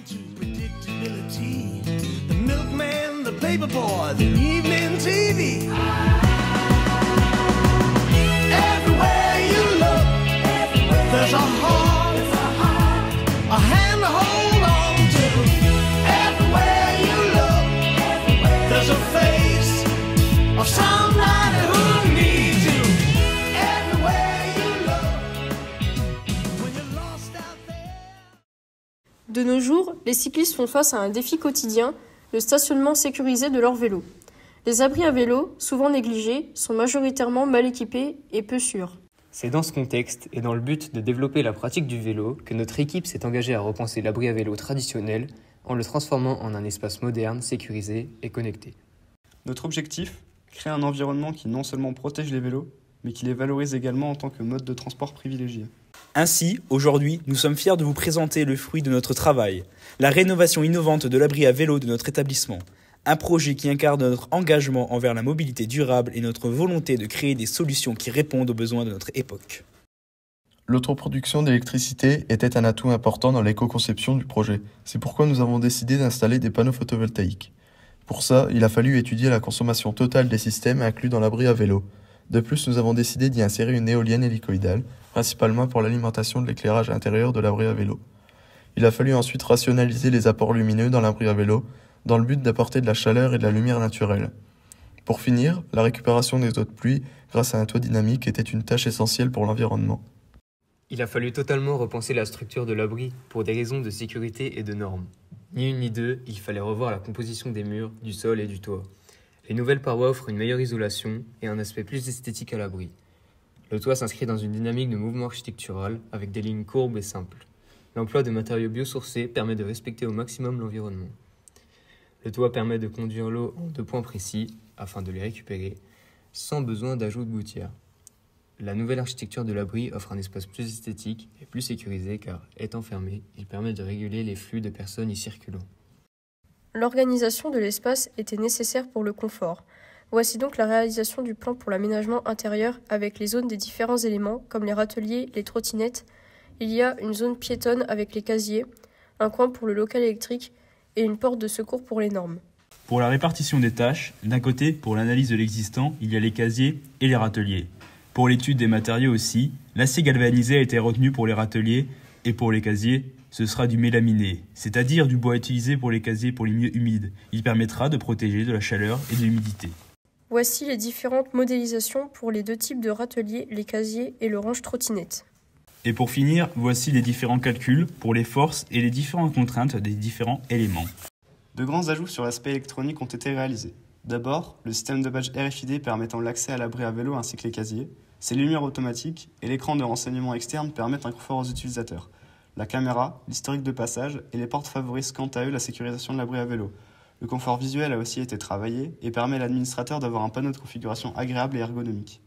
to predictability. The milkman, the paperboy, the evening TV. Everywhere you look, there's a heart, a hand to hold on to. Everywhere you look, there's a face of somebody who needs you. Everywhere you look, when you're lost out there. De nos jours, les cyclistes font face à un défi quotidien, le stationnement sécurisé de leur vélo. Les abris à vélo, souvent négligés, sont majoritairement mal équipés et peu sûrs. C'est dans ce contexte et dans le but de développer la pratique du vélo que notre équipe s'est engagée à repenser l'abri à vélo traditionnel en le transformant en un espace moderne, sécurisé et connecté. Notre objectif, créer un environnement qui non seulement protège les vélos, mais qui les valorise également en tant que mode de transport privilégié. Ainsi, aujourd'hui, nous sommes fiers de vous présenter le fruit de notre travail, la rénovation innovante de l'abri à vélo de notre établissement. Un projet qui incarne notre engagement envers la mobilité durable et notre volonté de créer des solutions qui répondent aux besoins de notre époque. L'autoproduction d'électricité était un atout important dans l'éco-conception du projet. C'est pourquoi nous avons décidé d'installer des panneaux photovoltaïques. Pour ça, il a fallu étudier la consommation totale des systèmes inclus dans l'abri à vélo. De plus, nous avons décidé d'y insérer une éolienne hélicoïdale, principalement pour l'alimentation de l'éclairage intérieur de l'abri à vélo. Il a fallu ensuite rationaliser les apports lumineux dans l'abri à vélo, dans le but d'apporter de la chaleur et de la lumière naturelle. Pour finir, la récupération des eaux de pluie grâce à un toit dynamique était une tâche essentielle pour l'environnement. Il a fallu totalement repenser la structure de l'abri pour des raisons de sécurité et de normes. Ni une ni deux, il fallait revoir la composition des murs, du sol et du toit. Les nouvelles parois offrent une meilleure isolation et un aspect plus esthétique à l'abri. Le toit s'inscrit dans une dynamique de mouvement architectural avec des lignes courbes et simples. L'emploi de matériaux biosourcés permet de respecter au maximum l'environnement. Le toit permet de conduire l'eau en 2 points précis afin de les récupérer sans besoin d'ajout de gouttière. La nouvelle architecture de l'abri offre un espace plus esthétique et plus sécurisé car, étant fermé, il permet de réguler les flux de personnes y circulant. L'organisation de l'espace était nécessaire pour le confort. Voici donc la réalisation du plan pour l'aménagement intérieur avec les zones des différents éléments comme les râteliers, les trottinettes. Il y a une zone piétonne avec les casiers, un coin pour le local électrique et une porte de secours pour les normes. Pour la répartition des tâches, d'un côté, pour l'analyse de l'existant, il y a les casiers et les râteliers. Pour l'étude des matériaux aussi, l'acier galvanisé a été retenu pour les râteliers et pour les casiers, ce sera du mélaminé, c'est-à-dire du bois utilisé pour les casiers pour les milieux humides. Il permettra de protéger de la chaleur et de l'humidité. Voici les différentes modélisations pour les 2 types de râteliers, les casiers et le range trottinette. Et pour finir, voici les différents calculs pour les forces et les différentes contraintes des différents éléments. De grands ajouts sur l'aspect électronique ont été réalisés. D'abord, le système de badge RFID permettant l'accès à l'abri à vélo ainsi que les casiers, ses lumières automatiques et l'écran de renseignement externe permettent un confort aux utilisateurs. La caméra, l'historique de passage et les portes favorisent quant à eux la sécurisation de l'abri à vélo. Le confort visuel a aussi été travaillé et permet à l'administrateur d'avoir un panneau de configuration agréable et ergonomique.